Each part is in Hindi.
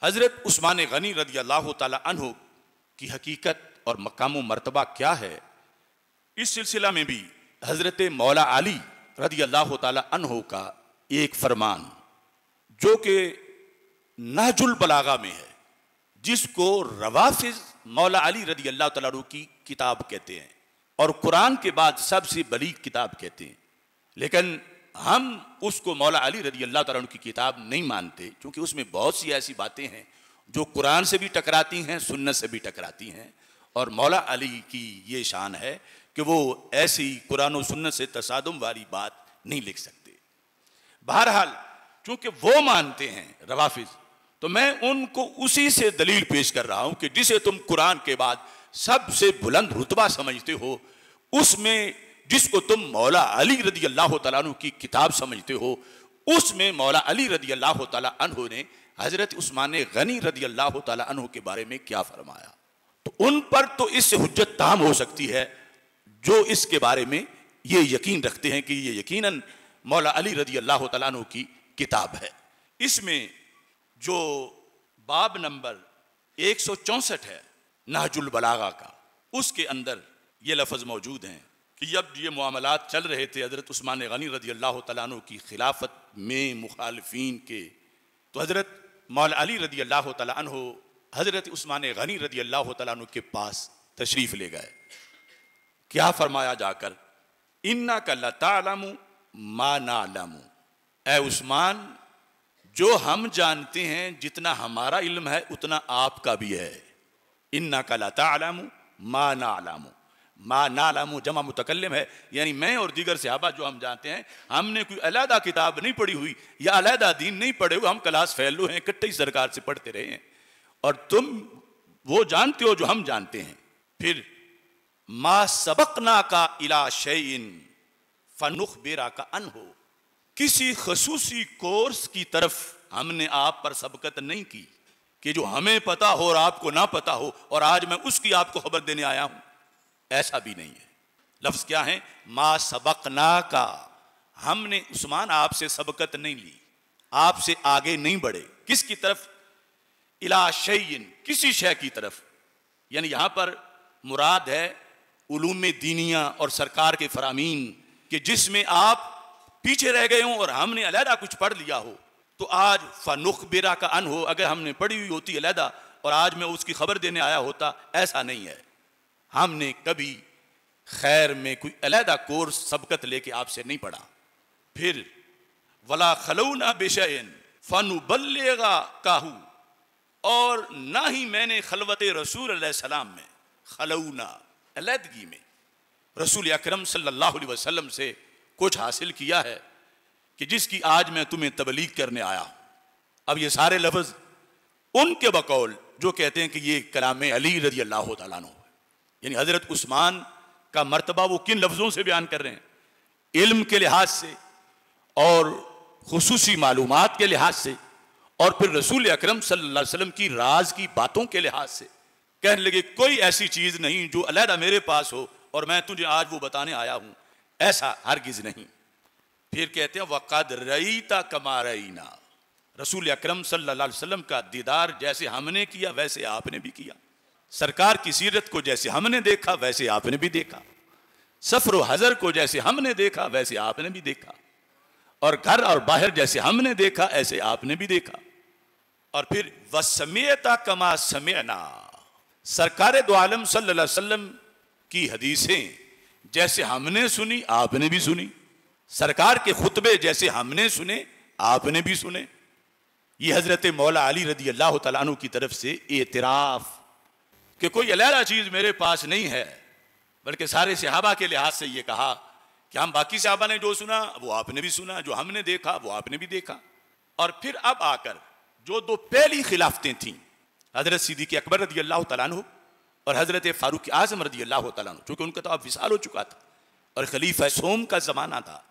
हज़रत उस्मान गनी रज़ी अल्लाह ताला अन्हु की हकीकत और मकाम मर्तबा क्या है, इस सिलसिला में भी हज़रत मौला अली रज़ी अल्लाह ताला अन्हु का एक फरमान जो कि नहजुल बलागा में है, जिसको रवाफिज मौला अली रज़ी अल्लाह ताला अन्हु की किताब कहते हैं और कुरान के बाद सबसे बड़ी किताब कहते हैं, लेकिन हम उसको मौला अली रज़ी अल्लाह ताला अन्हु की किताब नहीं मानते, क्योंकि उसमें बहुत सी ऐसी बातें हैं जो कुरान से भी टकराती हैं, सुन्नत से भी टकराती हैं। और मौला अली की ये शान है कि वो ऐसी कुरान और सुन्नत से तसादुम वाली बात नहीं लिख सकते। बहरहाल चूंकि वो मानते हैं रवाफिज, तो मैं उनको उसी से दलील पेश कर रहा हूं कि जिसे तुम कुरान के बाद सबसे बुलंद रुतबा समझते हो, उसमें जिसको तुम मौला अली रज़ी अल्लाह ताला अन्हु की किताब समझते हो, उसमें मौला अली रज़ी अल्लाह ताला अन्हु ने हज़रत उस्मान गनी रज़ी अल्लाह ताला अन्हु के बारे में क्या फरमाया। तो उन पर तो इससे हुज्जत ताम हो सकती है जो इसके बारे में ये यकीन रखते हैं कि ये यकीनन मौला अली रज़ी अल्लाह ताला अन्हु की किताब है। इसमें जो बाब नंबर 164 है नहजुल बलागा का, उसके अंदर ये लफ्ज़ मौजूद हैं कि जब ये मामलात चल रहे थे हज़रत उस्मान गनी रज़ी अल्लाह ताला अन्हु की खिलाफत में मुखालिफीन के, तो हज़रत मौला अली रज़ी अल्लाह ताला अन्हु हज़रत उस्मान गनी रज़ी अल्लाह ताला अन्हु के पास तशरीफ़ ले गए। क्या फरमाया जाकर, इन्ना का लतालमु मा नालमु, ऐ उस्मान जो हम जानते हैं जितना हमारा इल्म है उतना आपका भी है। इन्ना का लतालमु मा नालमु, मा नालमु जमा मुतकल्लिम है, यानी मैं और दीगर सहाबा जो हम जानते हैं, हमने कोई अलहदा किताब नहीं पढ़ी हुई या अलहदा दीन नहीं पढ़े हुए, हम क्लास फेलो हैं, इकट्ठे ही सरकार से पढ़ते रहे हैं, और तुम वो जानते हो जो हम जानते हैं। फिर मा सबकना का इला शैइन फनुखबिरा का अनहो, किसी खसूसी कोर्स की तरफ हमने आप पर सबकत नहीं की कि जो हमें पता हो और आपको ना पता हो, और आज मैं उसकी आपको खबर देने आया हूं, ऐसा भी नहीं है। लफ्ज क्या है, मा सबकना का, हमने उस्मान आपसे सबकत नहीं ली, आपसे आगे नहीं बढ़े। किसकी तरफ, इला शैइन, किसी शय की तरफ, यानी यहां पर मुराद है उलूम दीनिया और सरकार के फरामीन कि जिसमें आप पीछे रह गए हों और हमने अलहदा कुछ पढ़ लिया हो। तो आज फनुखबिरा का अन हो, अगर हमने पढ़ी हुई होती अलहदा और आज मैं उसकी खबर देने आया होता, ऐसा नहीं है। हमने कभी खैर में कोई अलहदा कोर्स सबकत लेके आपसे नहीं पढ़ा। फिर वला खलौना बेशैन फनुबल्लिगा काहू, और ना ही मैंने खलवत रसूल अलैहि सलाम में, खलौना अलहदगी में, रसूल अकरम सल्लल्लाहु अलैहि वसल्लम से कुछ हासिल किया है कि जिसकी आज मैं तुम्हें तबलीग करने आया हूं। अब ये सारे लफ्ज उनके बकौल जो कहते हैं कि ये कलाम अली रज़ी अल्लाह तआला अन्हु, यानी हजरत उस्मान का मर्तबा वो किन लफ्जों से बयान कर रहे हैं, इल्म के लिहाज से और खुसूसी मालूमात के लिहाज से, और फिर रसूल अकरम सल्लल्लाहु अलैहि वसल्लम की राज की बातों के लिहाज से। कहने लगे कोई ऐसी चीज नहीं जो अलहदा मेरे पास हो और मैं तुझे आज वो बताने आया हूं, ऐसा हरगिज नहीं। फिर कहते हैं वक़द रईता कमा रईना, रसूल अकरम सल्लल्लाहु अलैहि वसल्लम का दीदार जैसे हमने किया वैसे आपने भी किया, सरकार की सीरत को जैसे हमने देखा वैसे आपने भी देखा, सफर हजर को जैसे हमने देखा वैसे आपने भी देखा, और घर और बाहर जैसे हमने देखा ऐसे आपने भी देखा। और फिर वसमेता कमा समेना, सरकार दो आलम सल्लल्लाहु अलैहि वसल्लम की हदीसें जैसे हमने सुनी आपने भी सुनी, सरकार के खुतबे जैसे हमने सुने आपने भी सुने। ये हजरत मौला अली रज़ी अल्लाह तआला अन्हु की तरफ से एतराफ कि कोई अलहदा चीज मेरे पास नहीं है, बल्कि सारे सहाबा के लिहाज से ये कहा कि हम बाकी सहाबा ने जो सुना वो आपने भी सुना, जो हमने देखा वो आपने भी देखा। और फिर अब आकर जो दो पहली खिलाफतें थीं, हजरत सिद्दीक़ अकबर रज़ी अल्लाह तआला अन्हु और हजरत फारूक आज़म रज़ी अल्लाह तआला अन्हु, चूंकि उनका तो अब विसाल हो चुका था और खलीफा सोम का जमाना था,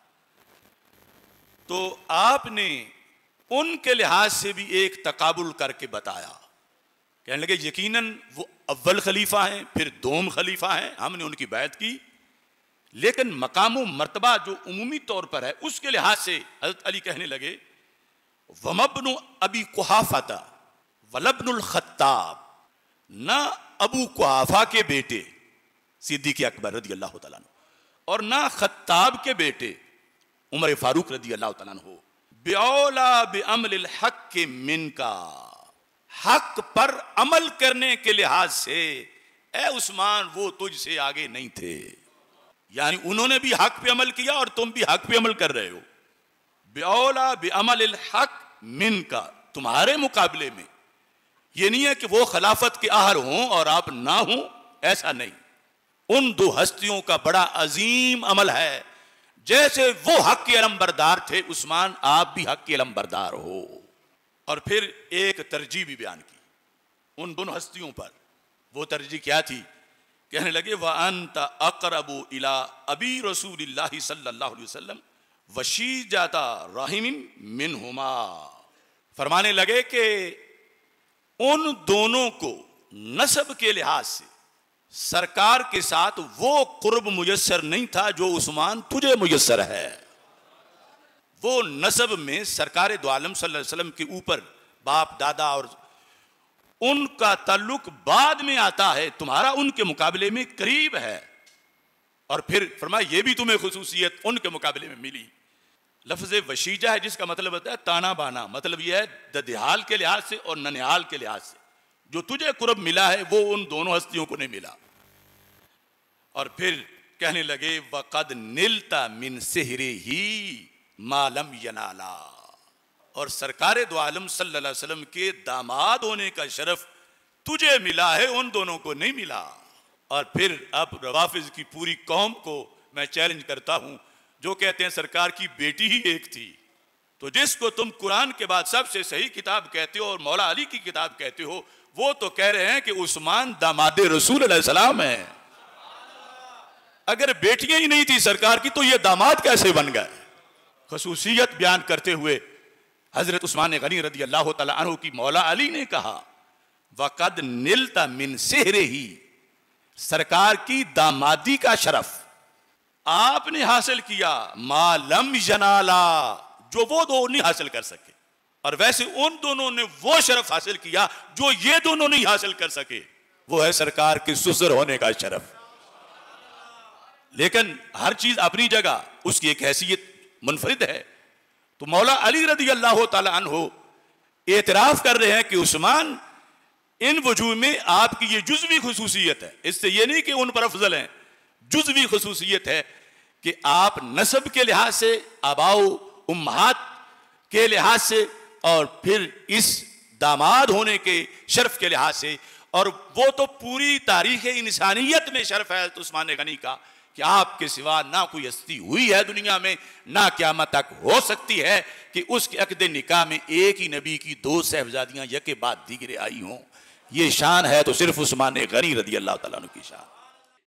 तो आपने उनके लिहाज से भी एक तकाबुल करके बताया। कहने लगे यकीनन वो अव्वल खलीफा हैं, फिर दोम खलीफा हैं, हमने उनकी बैत की, लेकिन मकाम मर्तबा जो उमूमी तौर पर है उसके लिहाज से हजरत अली कहने लगे वमब्नु अबी कुहाफता वलब्नुल खत्ताब, ना अबू कुहाफा के बेटे सिद्दीक अकबर रदी अल्लाह तआला अन्हु, और ना खत्ताब के बेटे उमर फारूक रदी अल्लाह तआला अन्हु, बिऔला बिअमलिल हक के मिनका, हक पर अमल करने के लिहाज से ए उस्मान वो तुझसे आगे नहीं थे। यानी उन्होंने भी हक पे अमल किया और तुम भी हक पे अमल कर रहे हो। बिऔला बिअमलिल हक मिनका, तुम्हारे मुकाबले में। ये नहीं है कि वो खिलाफत के आहल हों और आप ना हों, ऐसा नहीं। उन दो हस्तियों का बड़ा अजीम अमल है। जैसे वो हक के अलमबरदार थे उस्मान, आप भी हक के अलमबरदार हो। और फिर एक तरजीह भी बयान की उन दोनों हस्तियों पर। वो तरजीह क्या थी? कहने लगे व अंत अक़रबु इला अबी रसूलिल्लाहि सल्लल्लाहु अलैहि वसल्लम वशीजाता रहिमिन मिनहुमा। फरमाने लगे कि उन दोनों को नसब के लिहाज से सरकार के साथ वो कुर्ब मुयस्सर नहीं था जो उस्मान तुझे मुयस्सर है। वो नसब में सरकार दो आलम सल्लल्लाहु अलैहि वसल्लम के ऊपर बाप दादा और उनका ताल्लुक बाद में आता है, तुम्हारा उनके मुकाबले में करीब है। और फिर फरमाया ये भी तुम्हें खुसूसियत उनके मुकाबले में मिली। लफ्ज़ वशीजा है जिसका मतलब होता है ताना बाना। मतलब यह है ददिहाल के लिहाज से और ननिहाल के लिहाज से जो तुझे कुर्ब मिला है वो उन दोनों हस्तियों को नहीं मिला। और फिर कहने लगे वक़द निलता मिन सिहरे ही मालम यनाला, और सरकार दो आलम सल्लल्लाहु अलैहि वसल्लम के दामाद होने का शरफ तुझे मिला है, उन दोनों को नहीं मिला। और फिर अब रवाफिज की पूरी कौम को मैं चैलेंज करता हूं जो कहते हैं सरकार की बेटी ही एक थी, तो जिसको तुम कुरान के बाद सबसे सही किताब कहते हो और मौला अली की किताब कहते हो, वो तो कह रहे हैं कि उस्मान दामादे रसूल अलैहिस्सलाम है। अगर बेटियां ही नहीं थी सरकार की तो ये दामाद कैसे बन गए? खसूसियत बयान करते हुए हजरत उस्मान गनी रदी अल्लाह तआला अन्हु की मौला अली ने कहा वक़द निलता मिन सेहरे ही, सरकार की दामादी का शरफ आपने हासिल किया, मालम यनाला, जो वो दो नहीं हासिल कर सके। और वैसे उन दोनों ने वो शरफ हासिल किया जो ये दोनों नहीं हासिल कर सके, वो है सरकार के ससुर होने का शरफ। लेकिन हर चीज अपनी जगह, उसकी एक हैसियत मुनफरिद है। तो मौला अली रदी अल्लाह तआला अन्हु एतराफ कर रहे हैं कि उस्मान इन वजूह में आपकी ये जुज़वी खुसूसियत है। इससे ये नहीं कि उन पर अफजल हैं, जुज़वी खुसूसियत है कि आप नसब के लिहाज से, आबाओ उम्महात के लिहाज से, और फिर इस दामाद होने के शर्फ के लिहाज से, और वो तो पूरी तारीख इंसानियत में शर्फ है उस्मान गनी का कि आपके सिवा ना कोई हस्ती हुई है दुनिया में, ना क़यामत तक हो सकती है कि उसके अक़दे निकाह में एक ही नबी की दो साहबजादियां यके बाद दीगरे आई हों। ये शान है तो सिर्फ उस्मान गनी रदी अल्लाह तआला अन्हु की शान।